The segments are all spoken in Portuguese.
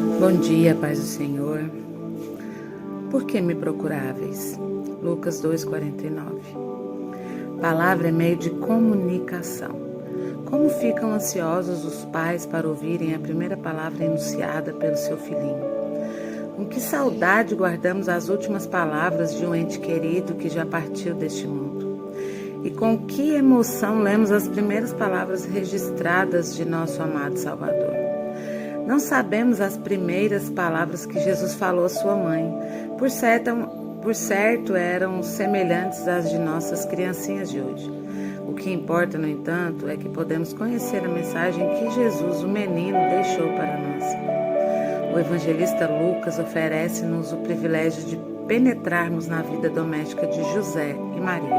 Bom dia, paz do Senhor. Por que me procuráveis? Lucas 2,49. Palavra é meio de comunicação. Como ficam ansiosos os pais para ouvirem a primeira palavra enunciada pelo seu filhinho? Com que saudade guardamos as últimas palavras de um ente querido que já partiu deste mundo? E com que emoção lemos as primeiras palavras registradas de nosso amado Salvador? Não sabemos as primeiras palavras que Jesus falou à sua mãe. Por certo, eram semelhantes às de nossas criancinhas de hoje. O que importa, no entanto, é que podemos conhecer a mensagem que Jesus, o menino, deixou para nós. O evangelista Lucas oferece-nos o privilégio de penetrarmos na vida doméstica de José e Maria,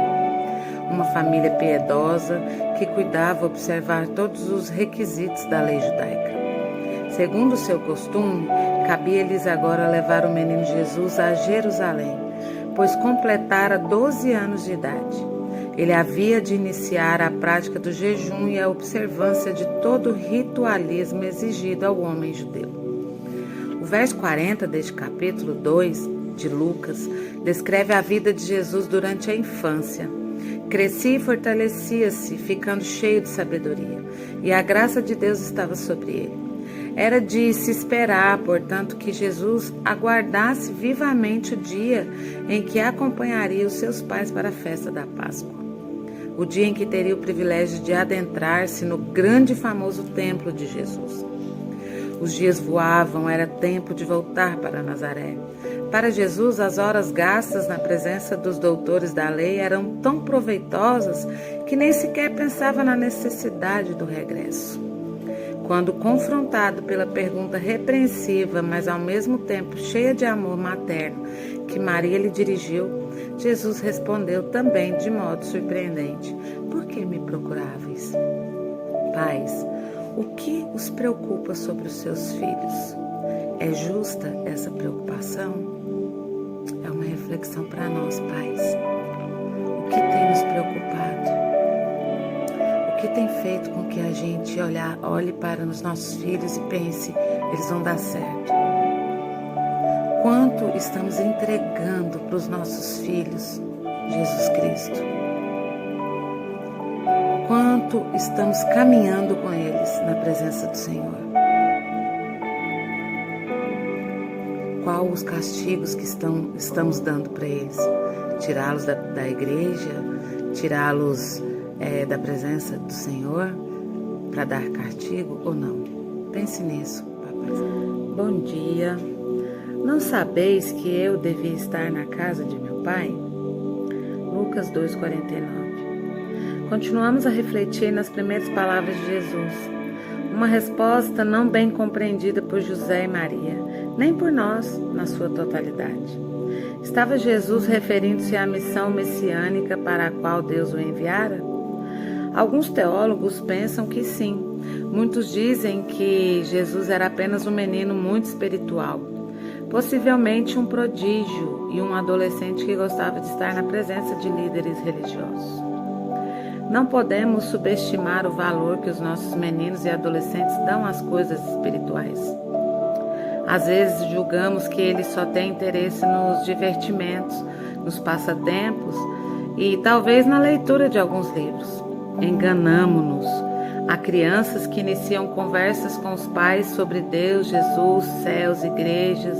uma família piedosa que cuidava observar todos os requisitos da lei judaica. Segundo o seu costume, cabia-lhes agora levar o menino Jesus a Jerusalém, pois completara 12 anos de idade. Ele havia de iniciar a prática do jejum e a observância de todo o ritualismo exigido ao homem judeu. O verso 40 deste capítulo 2 de Lucas descreve a vida de Jesus durante a infância. Crescia e fortalecia-se, ficando cheio de sabedoria, e a graça de Deus estava sobre ele. Era de se esperar, portanto, que Jesus aguardasse vivamente o dia em que acompanharia os seus pais para a festa da Páscoa. O dia em que teria o privilégio de adentrar-se no grande e famoso templo de Jesus. Os dias voavam, era tempo de voltar para Nazaré. Para Jesus, as horas gastas na presença dos doutores da lei eram tão proveitosas que nem sequer pensava na necessidade do regresso. Quando confrontado pela pergunta repreensiva, mas ao mesmo tempo cheia de amor materno, que Maria lhe dirigiu, Jesus respondeu também de modo surpreendente: por que me procuráveis? Pais, o que os preocupa sobre os seus filhos? É justa essa preocupação? É uma reflexão para nós, pais. O que tem nos preocupado? O que tem feito com que a gente olhe para os nossos filhos e pense, eles vão dar certo? Quanto estamos entregando para os nossos filhos Jesus Cristo? Quanto estamos caminhando com eles na presença do Senhor? Qual os castigos que estamos dando para eles? Tirá-los da igreja? Tirá-los da presença do Senhor para dar castigo ou não? Pense nisso, papai. Bom dia. Não sabeis que eu devia estar na casa de meu pai? Lucas 2,49. Continuamos a refletir nas primeiras palavras de Jesus. Uma resposta não bem compreendida por José e Maria, nem por nós na sua totalidade. Estava Jesus referindo-se à missão messiânica para a qual Deus o enviara? Alguns teólogos pensam que sim. Muitos dizem que Jesus era apenas um menino muito espiritual, possivelmente um prodígio e um adolescente que gostava de estar na presença de líderes religiosos. Não podemos subestimar o valor que os nossos meninos e adolescentes dão às coisas espirituais. Às vezes julgamos que eles só têm interesse nos divertimentos, nos passatempos e talvez na leitura de alguns livros. Enganamo-nos. Há crianças que iniciam conversas com os pais sobre Deus, Jesus, céus, igrejas.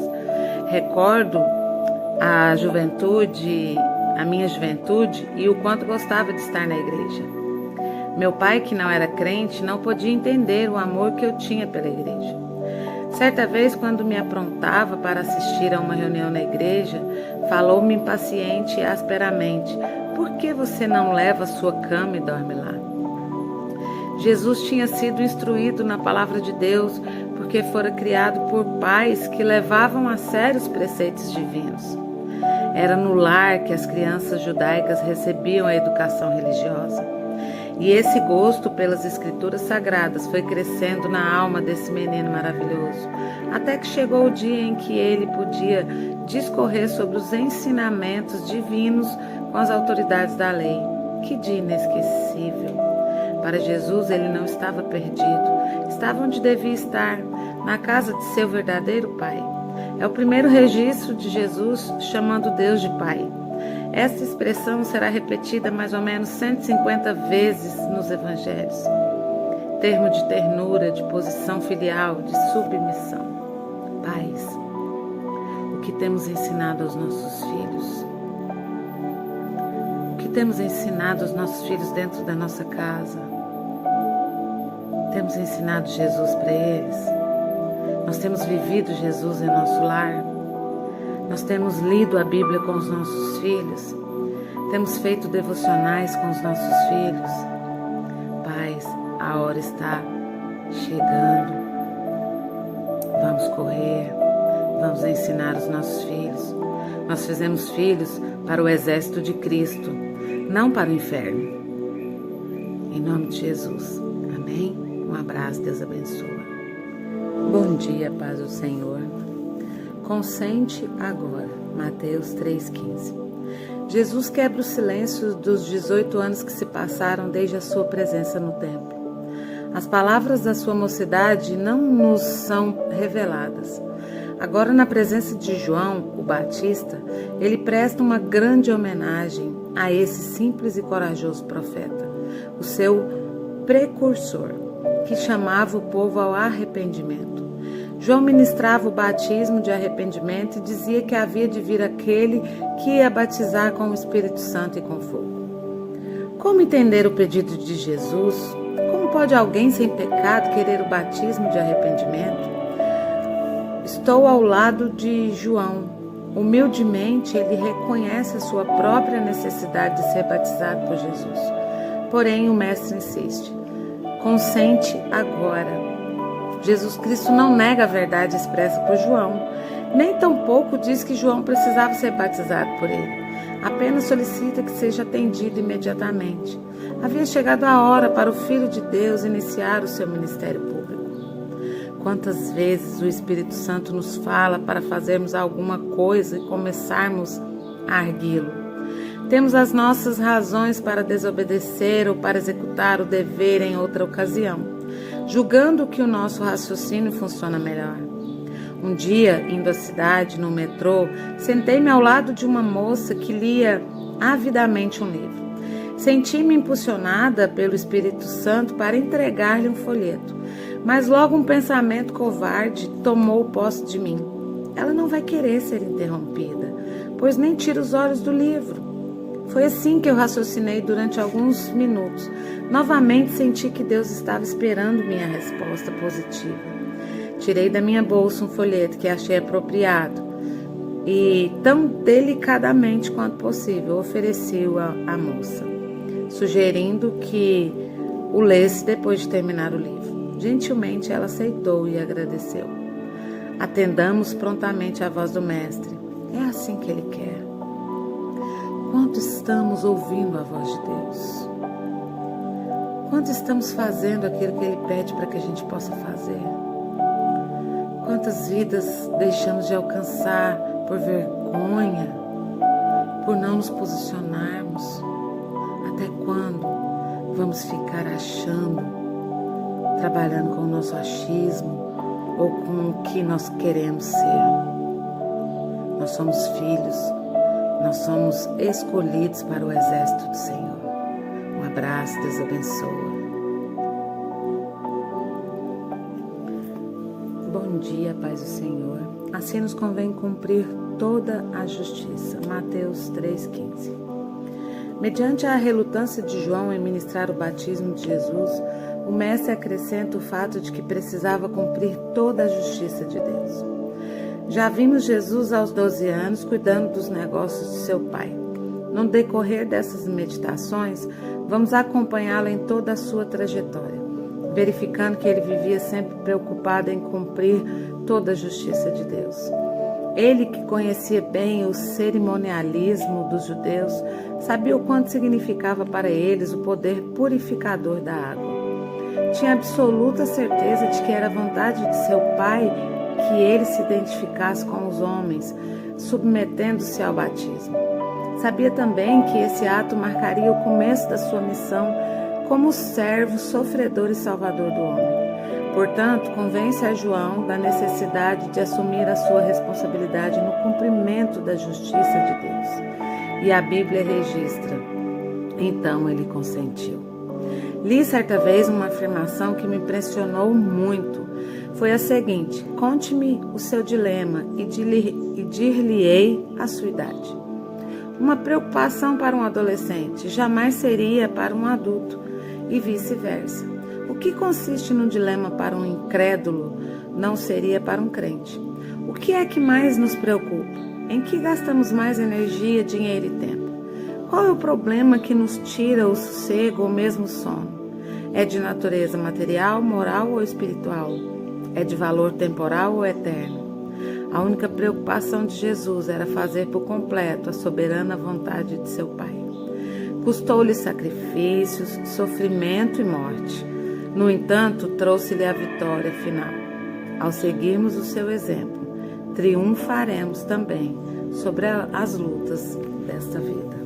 Recordo a minha juventude e o quanto gostava de estar na igreja. Meu pai, que não era crente, não podia entender o amor que eu tinha pela igreja. Certa vez, quando me aprontava para assistir a uma reunião na igreja, falou-me impaciente e asperamente: por que você não leva a sua cama e dorme lá? Jesus tinha sido instruído na palavra de Deus porque fora criado por pais que levavam a sério os preceitos divinos. Era no lar que as crianças judaicas recebiam a educação religiosa. E esse gosto pelas escrituras sagradas foi crescendo na alma desse menino maravilhoso, até que chegou o dia em que ele podia discorrer sobre os ensinamentos divinos com as autoridades da lei. Que dia inesquecível! Para Jesus, ele não estava perdido, estava onde devia estar, na casa de seu verdadeiro pai. É o primeiro registro de Jesus chamando Deus de Pai. Esta expressão será repetida mais ou menos 150 vezes nos evangelhos. Termo de ternura, de posição filial, de submissão. Pais, o que temos ensinado aos nossos filhos? O que temos ensinado aos nossos filhos dentro da nossa casa? Temos ensinado Jesus para eles? Nós temos vivido Jesus em nosso lar? Nós temos lido a Bíblia com os nossos filhos? Temos feito devocionais com os nossos filhos? Pais, a hora está chegando. Vamos correr, vamos ensinar os nossos filhos. Nós fizemos filhos para o exército de Cristo, não para o inferno. Em nome de Jesus. Amém? Um abraço, Deus abençoe. Bom dia, paz do Senhor. Consente agora. Mateus 3,15. Jesus quebra o silêncio dos 18 anos que se passaram desde a sua presença no templo. As palavras da sua mocidade não nos são reveladas. Agora, na presença de João, o Batista, ele presta uma grande homenagem a esse simples e corajoso profeta, o seu precursor, que chamava o povo ao arrependimento. João ministrava o batismo de arrependimento e dizia que havia de vir aquele que ia batizar com o Espírito Santo e com fogo. Como entender o pedido de Jesus? Como pode alguém sem pecado querer o batismo de arrependimento? Estou ao lado de João. Humildemente, ele reconhece a sua própria necessidade de ser batizado por Jesus. Porém, o Mestre insiste: consente agora. Jesus Cristo não nega a verdade expressa por João, nem tampouco diz que João precisava ser batizado por ele. Apenas solicita que seja atendido imediatamente. Havia chegado a hora para o Filho de Deus iniciar o seu ministério público. Quantas vezes o Espírito Santo nos fala para fazermos alguma coisa e começarmos a arguí-lo? Temos as nossas razões para desobedecer ou para executar o dever em outra ocasião, julgando que o nosso raciocínio funciona melhor. Um dia, indo à cidade, no metrô, sentei-me ao lado de uma moça que lia avidamente um livro. Senti-me impulsionada pelo Espírito Santo para entregar-lhe um folheto, mas logo um pensamento covarde tomou posse de mim. Ela não vai querer ser interrompida, pois nem tira os olhos do livro. Foi assim que eu raciocinei durante alguns minutos. Novamente senti que Deus estava esperando minha resposta positiva. Tirei da minha bolsa um folheto que achei apropriado e, tão delicadamente quanto possível, ofereci-o à moça, sugerindo que o lesse depois de terminar o livro. Gentilmente ela aceitou e agradeceu. Atendamos prontamente à voz do Mestre. É assim que Ele quer. Quanto estamos ouvindo a voz de Deus? Quanto estamos fazendo aquilo que Ele pede para que a gente possa fazer? Quantas vidas deixamos de alcançar por vergonha, por não nos posicionarmos? Até quando vamos ficar achando, trabalhando com o nosso achismo ou com o que nós queremos ser? Nós somos filhos, nós somos escolhidos para o exército do Senhor. Um abraço, Deus abençoe. Bom dia, paz do Senhor. Assim nos convém cumprir toda a justiça. Mateus 3,15. Mediante a relutância de João em ministrar o batismo de Jesus, o Mestre acrescenta o fato de que precisava cumprir toda a justiça de Deus. Já vimos Jesus aos 12 anos cuidando dos negócios de seu pai. No decorrer dessas meditações, vamos acompanhá-lo em toda a sua trajetória, verificando que ele vivia sempre preocupado em cumprir toda a justiça de Deus. Ele, que conhecia bem o cerimonialismo dos judeus, sabia o quanto significava para eles o poder purificador da água. Tinha absoluta certeza de que era a vontade de seu pai que ele se identificasse com os homens, submetendo-se ao batismo. Sabia também que esse ato marcaria o começo da sua missão como servo, sofredor e salvador do homem. Portanto, convence a João da necessidade de assumir a sua responsabilidade no cumprimento da justiça de Deus. E a Bíblia registra: então ele consentiu. Li certa vez uma afirmação que me impressionou muito. Foi a seguinte: conte-me o seu dilema e dir-lhe-ei a sua idade. Uma preocupação para um adolescente jamais seria para um adulto e vice-versa. O que consiste no dilema para um incrédulo não seria para um crente. O que é que mais nos preocupa? Em que gastamos mais energia, dinheiro e tempo? Qual é o problema que nos tira o sossego ou mesmo o sono? É de natureza material, moral ou espiritual? É de valor temporal ou eterno? A única preocupação de Jesus era fazer por completo a soberana vontade de seu Pai. Custou-lhe sacrifícios, sofrimento e morte. No entanto, trouxe-lhe a vitória final. Ao seguirmos o seu exemplo, triunfaremos também sobre as lutas desta vida.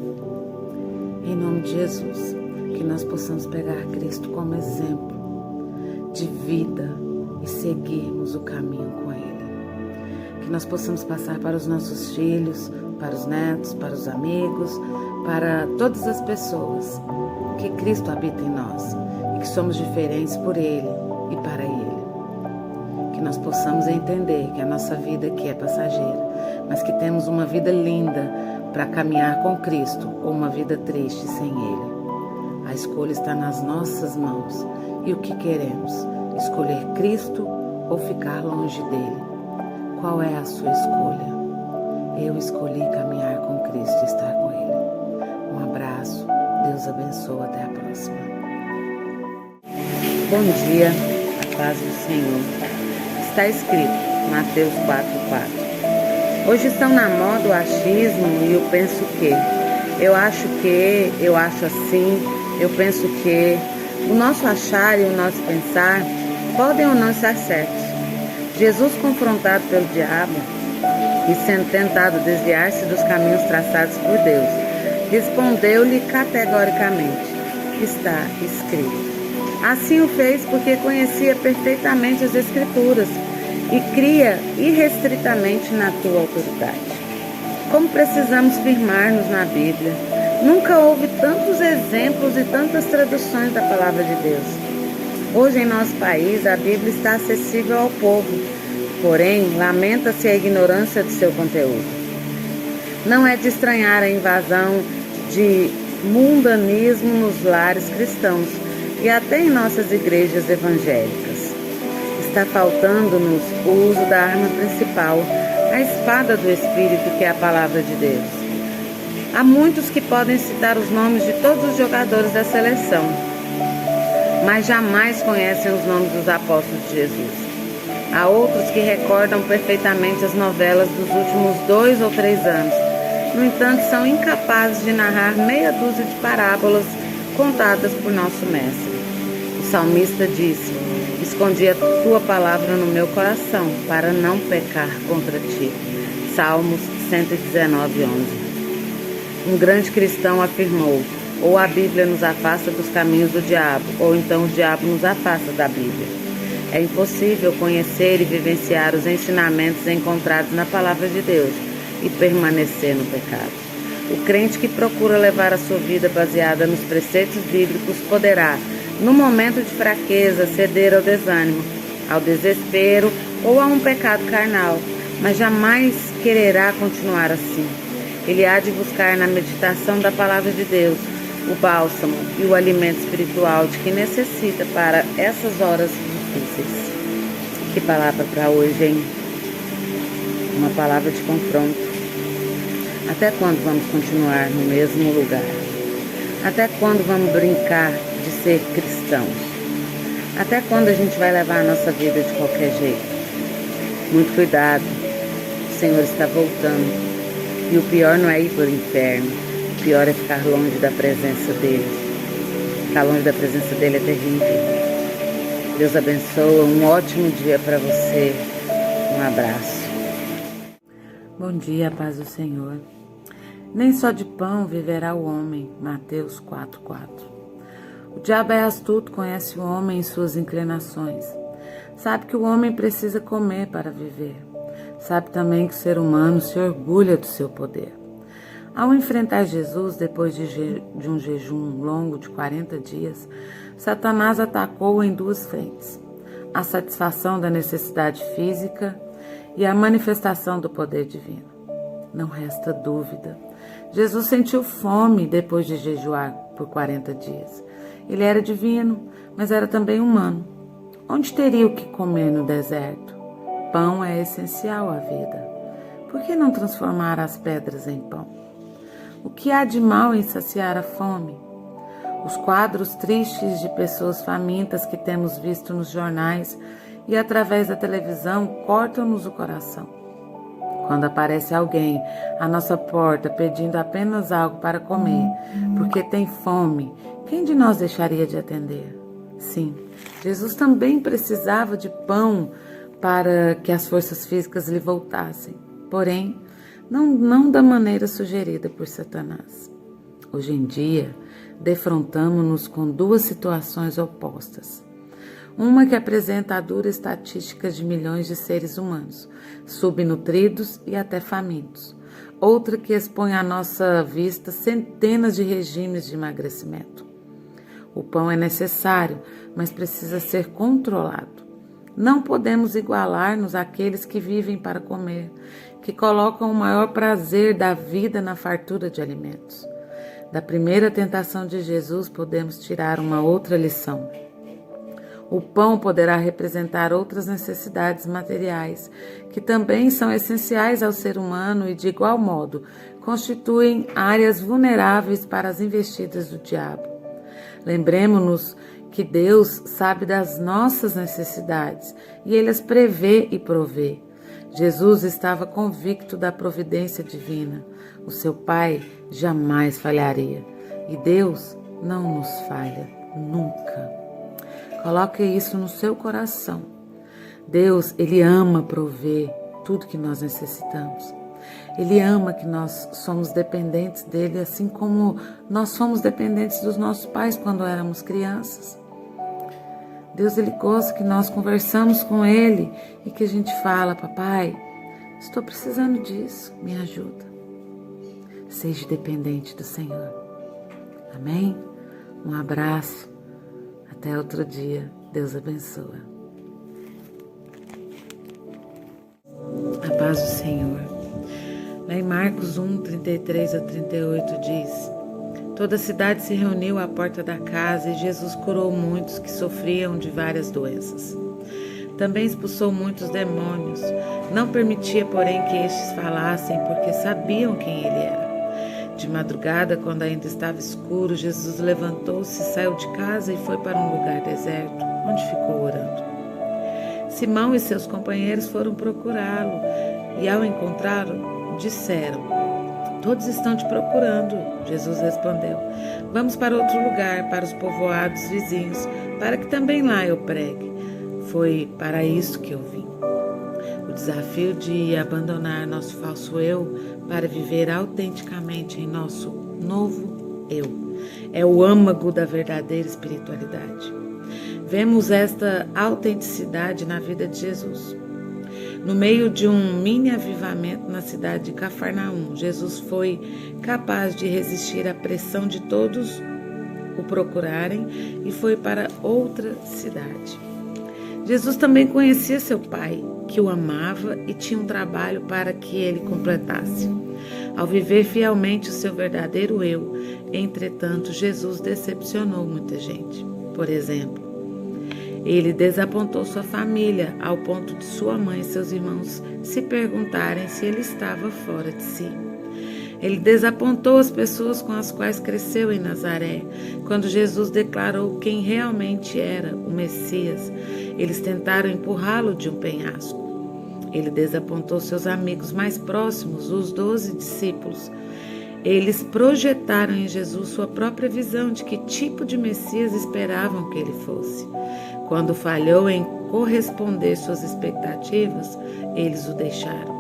Em nome de Jesus, que nós possamos pegar Cristo como exemplo de vida e seguirmos o caminho com Ele. Que nós possamos passar para os nossos filhos, para os netos, para os amigos, para todas as pessoas, que Cristo habita em nós e que somos diferentes por Ele e para Ele. Que nós possamos entender que a nossa vida aqui é passageira, mas que temos uma vida linda para caminhar com Cristo ou uma vida triste sem Ele. A escolha está nas nossas mãos. E o que queremos? Escolher Cristo ou ficar longe dele? Qual é a sua escolha? Eu escolhi caminhar com Cristo e estar com Ele. Um abraço, Deus abençoe, até a próxima. Bom dia, a paz do Senhor. Está escrito, Mateus 4:4. Hoje estão na moda o achismo e eu penso que, eu acho assim, eu penso que. O nosso achar e o nosso pensar podem ou não estar certos. Jesus, confrontado pelo diabo e sendo tentado desviar-se dos caminhos traçados por Deus, respondeu-lhe categoricamente: está escrito. Assim o fez porque conhecia perfeitamente as Escrituras e cria irrestritamente na tua autoridade. Como precisamos firmar-nos na Bíblia. Nunca houve tantos exemplos e tantas traduções da palavra de Deus. Hoje em nosso país a Bíblia está acessível ao povo, porém lamenta-se a ignorância do seu conteúdo. Não é de estranhar a invasão de mundanismo nos lares cristãos e até em nossas igrejas evangélicas. Está faltando-nos o uso da arma principal, a espada do Espírito, que é a palavra de Deus. Há muitos que podem citar os nomes de todos os jogadores da seleção, mas jamais conhecem os nomes dos apóstolos de Jesus. Há outros que recordam perfeitamente as novelas dos últimos 2 ou 3 anos. No entanto, são incapazes de narrar meia dúzia de parábolas contadas por nosso mestre. O salmista disse: escondi a tua palavra no meu coração para não pecar contra ti. Salmos 119:11. Um grande cristão afirmou: ou a Bíblia nos afasta dos caminhos do diabo, ou então o diabo nos afasta da Bíblia. É impossível conhecer e vivenciar os ensinamentos encontrados na palavra de Deus e permanecer no pecado. O crente que procura levar a sua vida baseada nos preceitos bíblicos poderá, no momento de fraqueza, ceder ao desânimo, ao desespero ou a um pecado carnal, mas jamais quererá continuar assim. Ele há de buscar na meditação da palavra de Deus o bálsamo e o alimento espiritual de que necessita para essas horas difíceis. Que palavra para hoje, hein? Uma palavra de confronto. Até quando vamos continuar no mesmo lugar? Até quando vamos brincar de ser cristãos? Até quando a gente vai levar a nossa vida de qualquer jeito? Muito cuidado, o Senhor está voltando. E o pior não é ir para o inferno, o pior é ficar longe da presença dele. Ficar longe da presença dele é terrível. Deus abençoe, um ótimo dia para você. Um abraço. Bom dia, paz do Senhor. Nem só de pão viverá o homem. Mateus 4:4. O diabo é astuto, conhece o homem em suas inclinações. Sabe que o homem precisa comer para viver. Sabe também que o ser humano se orgulha do seu poder. Ao enfrentar Jesus, depois de um jejum longo de 40 dias, Satanás atacou-o em duas frentes: a satisfação da necessidade física e a manifestação do poder divino. Não resta dúvida. Jesus sentiu fome depois de jejuar por 40 dias. Ele era divino, mas era também humano. Onde teria o que comer no deserto? Pão é essencial à vida. Por que não transformar as pedras em pão? O que há de mal em saciar a fome? Os quadros tristes de pessoas famintas que temos visto nos jornais e através da televisão cortam-nos o coração. Quando aparece alguém à nossa porta pedindo apenas algo para comer, porque tem fome, quem de nós deixaria de atender? Sim, Jesus também precisava de pão para que as forças físicas lhe voltassem, porém, não da maneira sugerida por Satanás. Hoje em dia, defrontamos-nos com duas situações opostas. Uma que apresenta a dura estatística de milhões de seres humanos, subnutridos e até famintos. Outra que expõe à nossa vista centenas de regimes de emagrecimento. O pão é necessário, mas precisa ser controlado. Não podemos igualar-nos àqueles que vivem para comer, que colocam o maior prazer da vida na fartura de alimentos. Da primeira tentação de Jesus podemos tirar uma outra lição. O pão poderá representar outras necessidades materiais, que também são essenciais ao ser humano e, de igual modo, constituem áreas vulneráveis para as investidas do diabo. Lembremos-nos que Deus sabe das nossas necessidades e Ele as prevê e provê. Jesus estava convicto da providência divina. O seu Pai jamais falharia. E Deus não nos falha, nunca. Coloque isso no seu coração. Deus, Ele ama prover tudo que nós necessitamos. Ele ama que nós somos dependentes dEle, assim como nós fomos dependentes dos nossos pais quando éramos crianças. Deus, Ele gosta que nós conversamos com Ele e que a gente fala: papai, estou precisando disso, me ajuda. Seja dependente do Senhor. Amém? Um abraço. Até outro dia. Deus abençoa. A paz do Senhor. Lá em Marcos 1, 33 a 38 diz: toda a cidade se reuniu à porta da casa e Jesus curou muitos que sofriam de várias doenças. Também expulsou muitos demônios. Não permitia, porém, que estes falassem, porque sabiam quem ele era. De madrugada, quando ainda estava escuro, Jesus levantou-se, saiu de casa e foi para um lugar deserto, onde ficou orando. Simão e seus companheiros foram procurá-lo e, ao encontrá-lo, disseram: todos estão te procurando. Jesus respondeu: vamos para outro lugar, para os povoados vizinhos, para que também lá eu pregue. Foi para isso que eu vim. O desafio de abandonar nosso falso eu para viver autenticamente em nosso novo eu é o âmago da verdadeira espiritualidade. Vemos esta autenticidade na vida de Jesus. No meio de um mini avivamento na cidade de Cafarnaum, Jesus foi capaz de resistir à pressão de todos o procurarem e foi para outra cidade. Jesus também conhecia seu Pai, que o amava e tinha um trabalho para que ele completasse. Ao viver fielmente o seu verdadeiro eu, entretanto, Jesus decepcionou muita gente. Por exemplo, ele desapontou sua família ao ponto de sua mãe e seus irmãos se perguntarem se ele estava fora de si. Ele desapontou as pessoas com as quais cresceu em Nazaré. Quando Jesus declarou quem realmente era, o Messias, eles tentaram empurrá-lo de um penhasco. Ele desapontou seus amigos mais próximos, os 12 discípulos. Eles projetaram em Jesus sua própria visão de que tipo de Messias esperavam que ele fosse. Quando falhou em corresponder suas expectativas, eles o deixaram.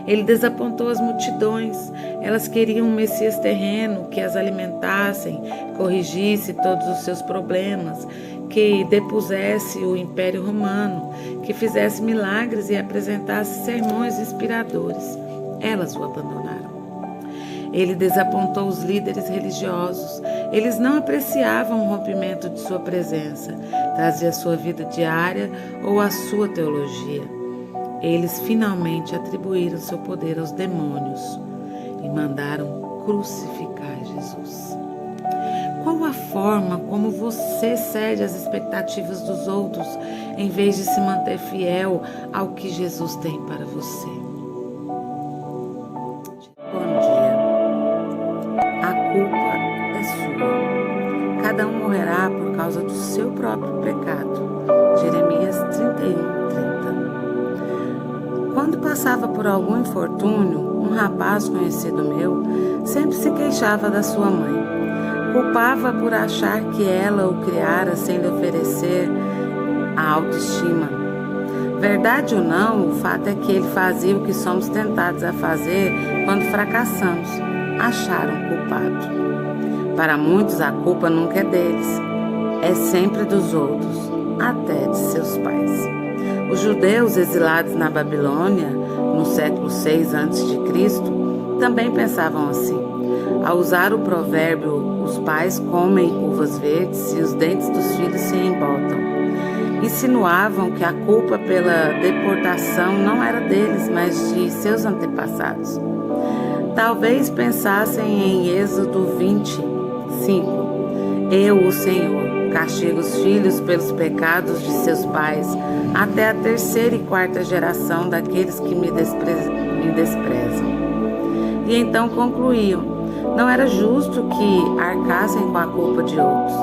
Ele desapontou as multidões. Elas queriam um Messias terreno que as alimentassem, corrigisse todos os seus problemas, que depusesse o Império Romano, que fizesse milagres e apresentasse sermões inspiradores. Elas o abandonaram. Ele desapontou os líderes religiosos. Eles não apreciavam o rompimento de sua presença, trazia a sua vida diária ou a sua teologia. Eles finalmente atribuíram seu poder aos demônios e mandaram crucificar Jesus. Qual a forma como você cede às expectativas dos outros em vez de se manter fiel ao que Jesus tem para você? Bom dia. A culpa é sua. Cada um morrerá por causa do seu próprio pecado. Jeremias 31:30. Quando passava por algum infortúnio, um rapaz conhecido meu sempre se queixava da sua mãe. Culpava por achar que ela o criara sem lhe oferecer a autoestima. Verdade ou não, o fato é que ele fazia o que somos tentados a fazer quando fracassamos, achar um culpado. Para muitos, a culpa nunca é deles, é sempre dos outros, até de seus pais. Os judeus exilados na Babilônia, no século 6 a.C., também pensavam assim. Ao usar o provérbio, os pais comem uvas verdes e os dentes dos filhos se embotam. Insinuavam que a culpa pela deportação não era deles, mas de seus antepassados. Talvez pensassem em Êxodo 25. Eu, o Senhor, castigo os filhos pelos pecados de seus pais, até a 3ª e 4ª geração daqueles que me desprezam. E então concluíam. Não era justo que arcassem com a culpa de outros,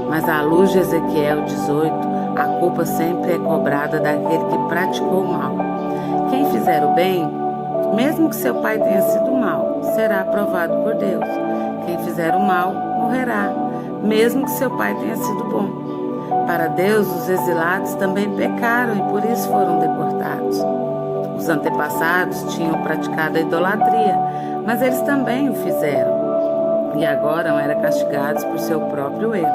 mas à luz de Ezequiel 18, a culpa sempre é cobrada daquele que praticou o mal. Quem fizer o bem, mesmo que seu pai tenha sido mau, será aprovado por Deus. Quem fizer o mal, morrerá, mesmo que seu pai tenha sido bom. Para Deus, os exilados também pecaram e por isso foram deportados. Os antepassados tinham praticado a idolatria, mas eles também o fizeram. E agora eram castigados por seu próprio erro.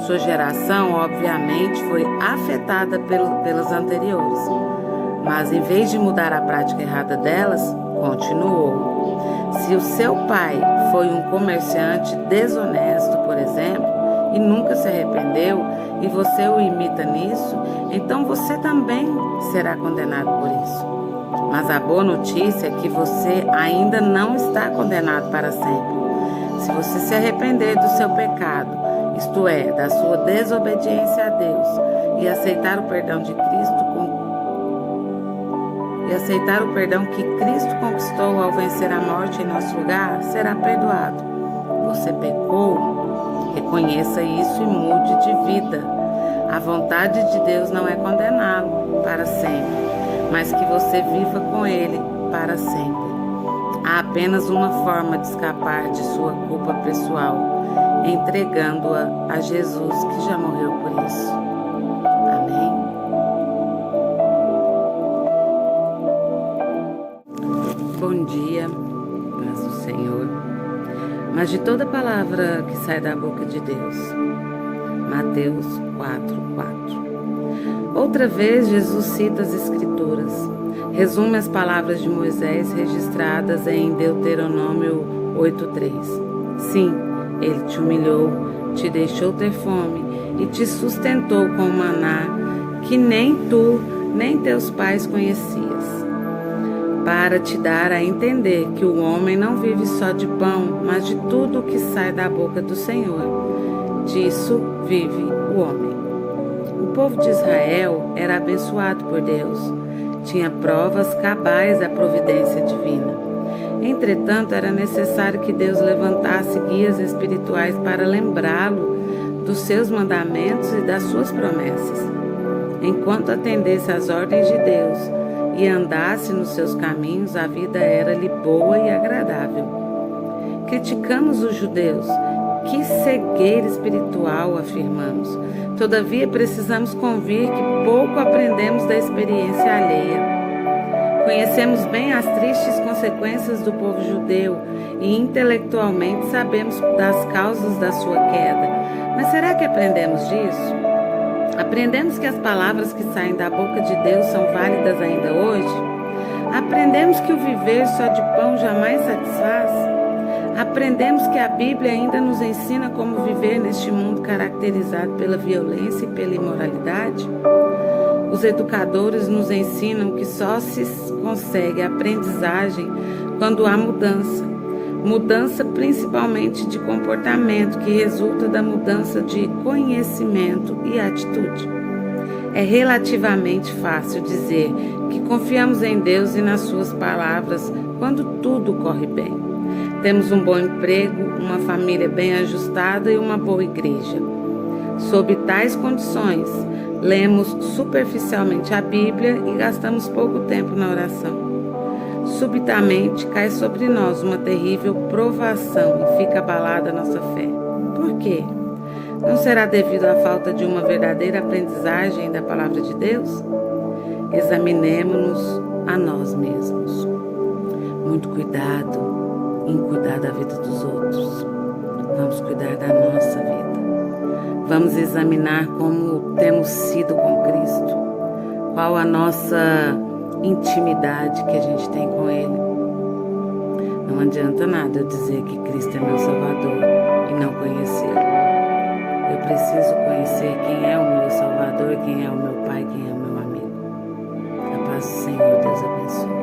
Sua geração, obviamente, foi afetada pelas anteriores. Mas, em vez de mudar a prática errada delas, continuou. Se o seu pai foi um comerciante desonesto, por exemplo, e nunca se arrependeu, e você o imita nisso, então você também será condenado por isso. Mas a boa notícia é que você ainda não está condenado para sempre. Se você se arrepender do seu pecado, isto é, da sua desobediência a Deus, e aceitar o perdão de Cristo que Cristo conquistou ao vencer a morte em nosso lugar, será perdoado. Você pecou? Reconheça isso e mude de vida. A vontade de Deus não é condená-lo para sempre, mas que você viva com Ele para sempre. Há apenas uma forma de escapar de sua culpa pessoal, entregando-a a Jesus que já morreu por isso. Amém? Bom dia, paz do Senhor. Mas de toda palavra que sai da boca de Deus. Mateus 4:4. Outra vez, Jesus cita as Escrituras. Resume as palavras de Moisés registradas em Deuteronômio 8:3. Sim, ele te humilhou, te deixou ter fome e te sustentou com maná que nem tu, nem teus pais conhecias, para te dar a entender que o homem não vive só de pão, mas de tudo o que sai da boca do Senhor. Disso vive o homem. O povo de Israel era abençoado por Deus. Tinha provas cabais da providência divina. Entretanto, era necessário que Deus levantasse guias espirituais para lembrá-lo dos seus mandamentos e das suas promessas. Enquanto atendesse às ordens de Deus e andasse nos seus caminhos, a vida era-lhe boa e agradável. Criticamos os judeus. Que cegueira espiritual, afirmamos. Todavia, precisamos convir que pouco aprendemos da experiência alheia. Conhecemos bem as tristes consequências do povo judeu e intelectualmente sabemos das causas da sua queda. Mas será que aprendemos disso? Aprendemos que as palavras que saem da boca de Deus são válidas ainda hoje? Aprendemos que o viver só de pão jamais satisfaz? Aprendemos que a Bíblia ainda nos ensina como viver neste mundo caracterizado pela violência e pela imoralidade? Os educadores nos ensinam que só se consegue aprendizagem quando há mudança. Mudança principalmente de comportamento, que resulta da mudança de conhecimento e atitude. É relativamente fácil dizer que confiamos em Deus e nas suas palavras quando tudo corre bem. Temos um bom emprego, uma família bem ajustada e uma boa igreja. Sob tais condições, lemos superficialmente a Bíblia e gastamos pouco tempo na oração. Subitamente cai sobre nós uma terrível provação e fica abalada a nossa fé. Por quê? Não será devido à falta de uma verdadeira aprendizagem da palavra de Deus? Examinemo-nos a nós mesmos. Muito cuidado em cuidar da vida dos outros. Vamos cuidar da nossa vida. Vamos examinar como temos sido com Cristo. Qual a nossa intimidade que a gente tem com Ele. Não adianta nada eu dizer que Cristo é meu Salvador e não conhecê-lo. Eu preciso conhecer quem é o meu Salvador, quem é o meu Pai, quem é o meu amigo. A paz do Senhor, Deus abençoe.